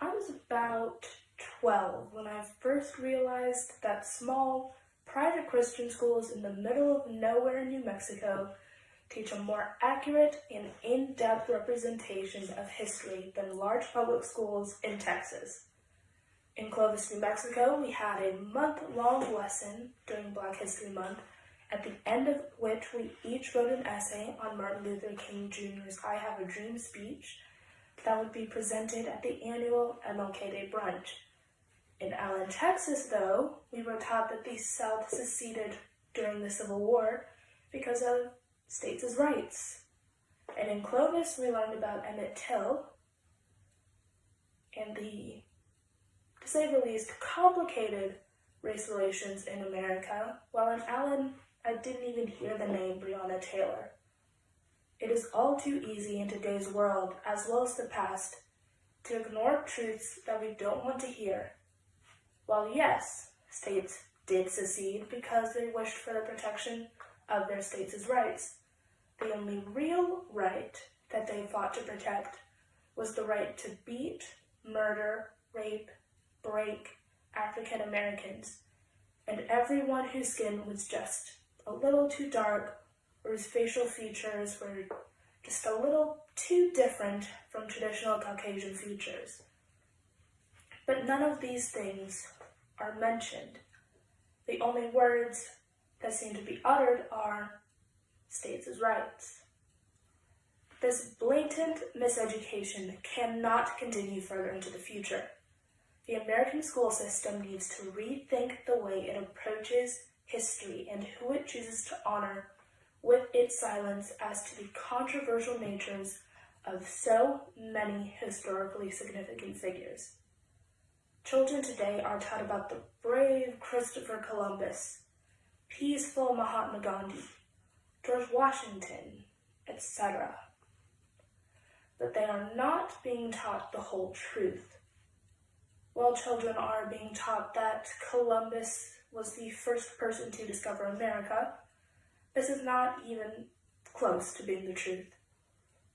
I was about 12 when I first realized that small, private Christian schools in the middle of nowhere in New Mexico teach a more accurate and in-depth representation of history than large public schools in Texas. In Clovis, New Mexico, we had a month-long lesson during Black History Month, at the end of which we each wrote an essay on Martin Luther King Jr.'s I Have a Dream speech that would be presented at the annual MLK Day brunch. In Allen, Texas, though, we were taught that the South seceded during the Civil War because of states' rights. And in Clovis, we learned about Emmett Till and the, to say the least, complicated race relations in America, while in Allen, I didn't even hear the name Breonna Taylor. It is all too easy in today's world, as well as the past, to ignore truths that we don't want to hear. While yes, states did secede because they wished for the protection of their states' rights, the only real right that they fought to protect was the right to beat, murder, rape, break African Americans, and everyone whose skin was just a little too dark or whose facial features were just a little too different from traditional Caucasian features. But none of these things are mentioned. The only words that seem to be uttered are states' rights. This blatant miseducation cannot continue further into the future. The American school system needs to rethink the way it approaches history and who it chooses to honor with its silence as to the controversial natures of so many historically significant figures. Children today are taught about the brave Christopher Columbus, peaceful Mahatma Gandhi, George Washington, etc. But they are not being taught the whole truth. While children are being taught that Columbus was the first person to discover America, this is not even close to being the truth.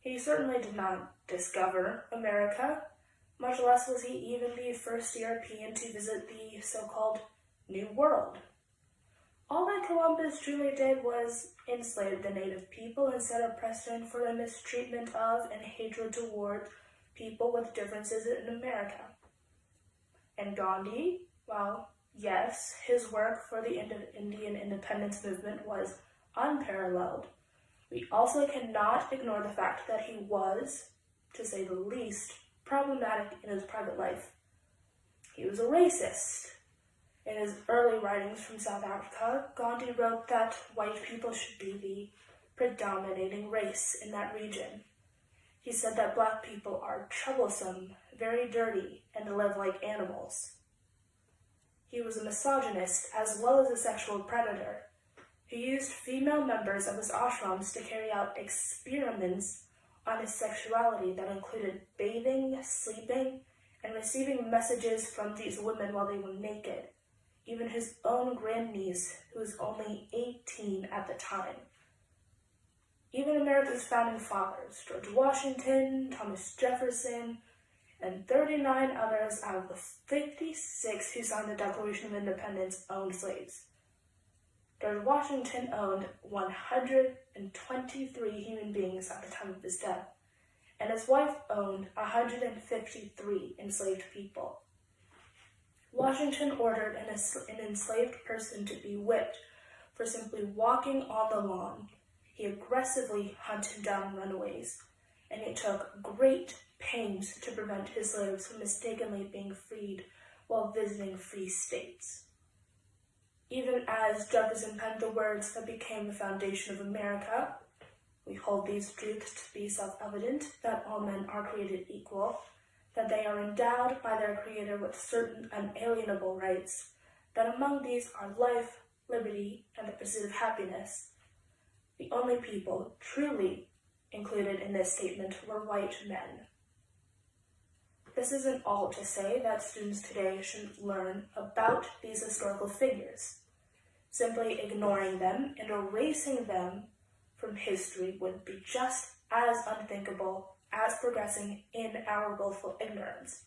He certainly did not discover America, much less was he even the first European to visit the so-called New World. All that Columbus truly did was enslave the native people and set a precedent for the mistreatment of and hatred toward people with differences in America. And Gandhi, well, yes, his work for the Indian independence movement was unparalleled. We also cannot ignore the fact that he was, to say the least, problematic in his private life. He was a racist. In his early writings from South Africa, Gandhi wrote that white people should be the predominating race in that region. He said that black people are troublesome, very dirty, and live like animals. He was a misogynist as well as a sexual predator. He used female members of his ashrams to carry out experiments on his sexuality that included bathing, sleeping, and receiving messages from these women while they were naked. Even his own grandniece, who was only 18 at the time. Even America's founding fathers, George Washington, Thomas Jefferson, and 39 others out of the 56 who signed the Declaration of Independence owned slaves. George Washington owned 123 human beings at the time of his death, and his wife owned 153 enslaved people. Washington ordered an enslaved person to be whipped for simply walking on the lawn. He aggressively hunted down runaways, and he took great pains to prevent his slaves from mistakenly being freed while visiting free states. Even as Jefferson penned the words that became the foundation of America, we hold these truths to be self-evident, that all men are created equal, that they are endowed by their Creator with certain unalienable rights, that among these are life, liberty, and the pursuit of happiness. The only people truly included in this statement were white men. This isn't all to say that students today should learn about these historical figures. Simply ignoring them and erasing them from history would be just as unthinkable as progressing in our willful ignorance.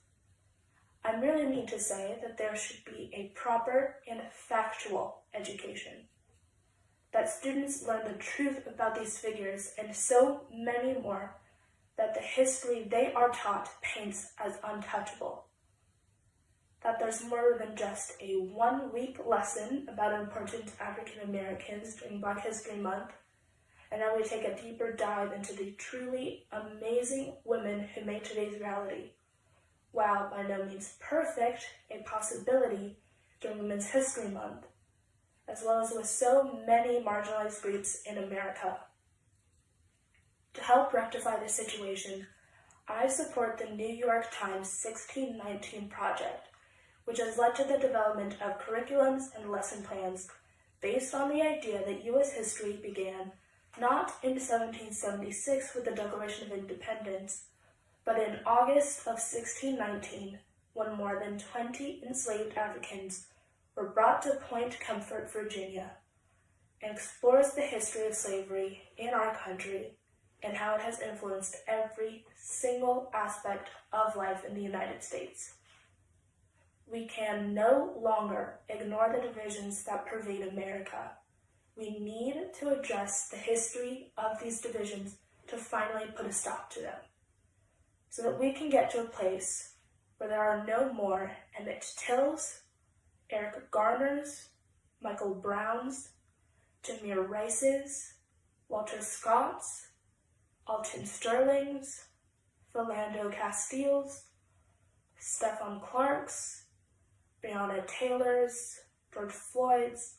I merely mean to say that there should be a proper and factual education, that students learn the truth about these figures and so many more, that the history they are taught paints as untouchable, that there's more than just a 1-week lesson about important African Americans during Black History Month, and then we take a deeper dive into the truly amazing women who made today's reality, while by no means perfect, a possibility during Women's History Month, as well as with so many marginalized groups in America. To help rectify the situation, I support the New York Times 1619 Project, which has led to the development of curriculums and lesson plans based on the idea that U.S. history began not in 1776 with the Declaration of Independence, but in August of 1619, when more than 20 enslaved Africans were brought to Point Comfort, Virginia, and explores the history of slavery in our country and how it has influenced every single aspect of life in the United States. We can no longer ignore the divisions that pervade America. We need to address the history of these divisions to finally put a stop to them, so that we can get to a place where there are no more Emmett Tills, Eric Garners, Michael Browns, Tamir Rices, Walter Scotts, Alton Sterlings, Philando Castiles, Stephon Clarks, Breonna Taylors, George Floyds,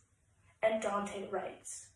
and Daunte Wrights.